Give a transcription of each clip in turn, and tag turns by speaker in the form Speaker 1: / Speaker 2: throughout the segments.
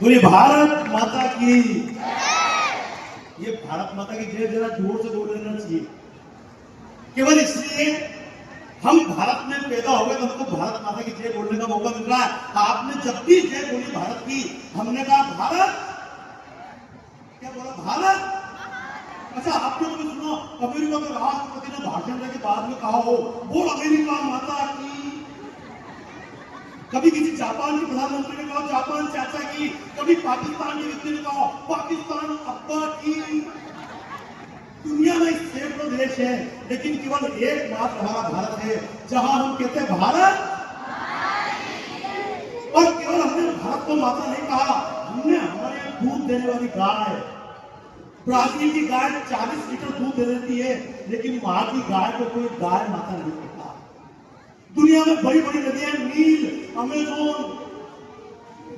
Speaker 1: बोले भारत माता की। ये भारत माता की जय जरा जोर से बोल लेना चाहिए। केवल इसलिए हम भारत में पैदा हो गए तो हमको भारत माता की जय बोलने का मौका मिल रहा है। आपने जब भी जय बोली भारत की, हमने कहा भारत, क्या बोला भारत। अच्छा, आपने कभी सुना अमेरिका के राष्ट्रपति ने भाषण देने के बाद में कहा हो बोल अमेरिका माता की। कभी किसी जापान के प्रधानमंत्री ने कहा जापान चाचा की। कभी पाकिस्तान के व्यक्ति ने कहा पाकिस्तान अब्बा की। दुनिया में सैकड़ों देश है, लेकिन केवल एक मात्र हमारा भारत है जहां हम कहते हैं भारत। और केवल हमने भारत को माता नहीं कहा, हमने हमारे यहाँ दूध देने वाली गाय, ब्राजील की गाय 40 लीटर दूध दे देती है, लेकिन वहां की गाय को कोई गाय माता नहीं कहता। दुनिया में बड़ी बड़ी नदियां, नील, अमेजोन,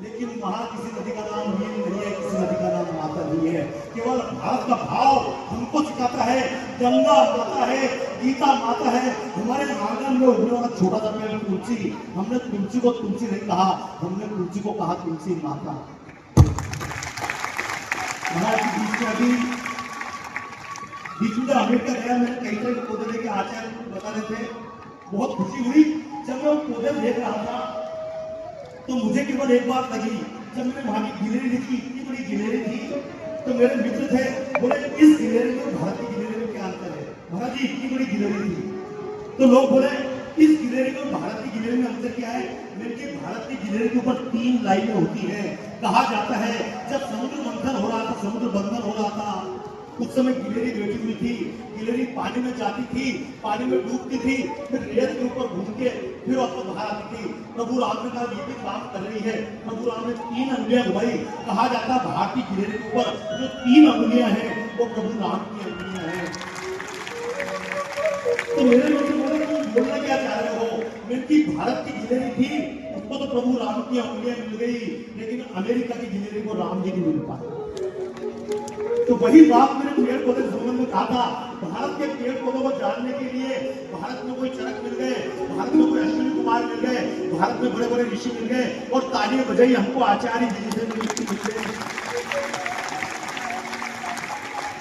Speaker 1: लेकिन वहां किसी नदी का नाम नील नहीं है, किसी नदी का नाम माता नहीं है। केवल भारत का भाव हमको सिखाता है। गंगा माता है, गीता माता है, हमारे आंगन में उगने वाला छोटा सा पेड़ तुलसी, हमने तुलसी को तुलसी नहीं कहा, हमने तुलसी को कहा तुलसी माता। हमारे बीच में अभी अमेरिका गया, मैंने कई तरह के पौधे लेके आचार्य बता रहे थे, बहुत खुशी हुई जब मैं वो पौधे देख रहा था। तो मुझे केवल एक बात लगी, जब मैंने वहां की गिलहरी देखी, इतनी बड़ी गिलहरी थी, तो मेरे मित्र थे, बोले इस गिलहरी में भारत की गिलहरी में क्या अंतर है। महाराज जी इतनी बड़ी गिलहरी थी, तो लोग बोले इस गिलहरी में भारत की गिलहरी में अंतर क्या है। मेरे के भारत की गिलहरी के ऊपर 3 लाइनें होती है। कहा जाता है जब समुद्र मंथन हो रहा था, समुद्र बंधन हो रहा था, उस समय गिलहरी बैठी हुई थी। गिलहरी पानी में जाती थी, पानी में डूबती थी, फिर रेत के ऊपर घूम के फिर वापस बाहर आती थी। प्रभु राम ने कहा ये भी काम कर रही है। प्रभु राम ने 3 अंगुलियां घुमाई। कहा जाता है भारत की गिलहरी के ऊपर जो 3 अंगुलियां हैं वो प्रभु राम की अंगुलियां हैं। तो मेरे लोग बोले तुम बोलना क्या चाह रहे हो। मेरी भारत की गिलहरी थी, उसको तो प्रभु राम की अंगुलियां मिल गई, लेकिन अमेरिका की गिलहरी को राम जी नहीं मिल पाया। तो वही बात मैंने पेड़ पौधे संबंध में कहा था। भारत के पेड़ पौधों को जानने के लिए भारत में कोई चरक मिल गए, भारत में कोई अश्विनी कुमार मिल गए, भारत में बड़े बड़े ऋषि मिल गए, और तालियां बजाई हमको आचार्य जी से नियुक्ति मिल गई।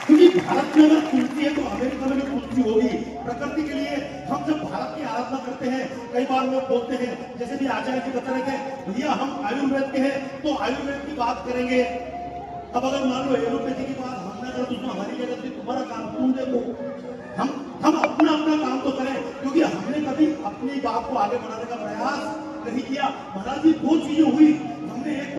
Speaker 1: क्योंकि भारत में अगर तुलसी है तो अमेरिका में भी तुलसी होगी। प्रकृति के लिए हम जब भारत की आराधना करते हैं, कई बार लोग बोलते हैं, जैसे भी आचार्य जी बता रहे थे, भैया हम आयुर्वेद के हैं तो आयुर्वेद की बात करेंगे। अब अगर मान लो एलोपैथी की बात हमने करा तो हमारी जगह से तुम्हारा काम तुम देखो। हम अपना अपना काम तो करें, क्योंकि हमने कभी अपनी बात को आगे बढ़ाने का प्रयास नहीं किया। महाराज जी 2 चीजें हुई, हमने एक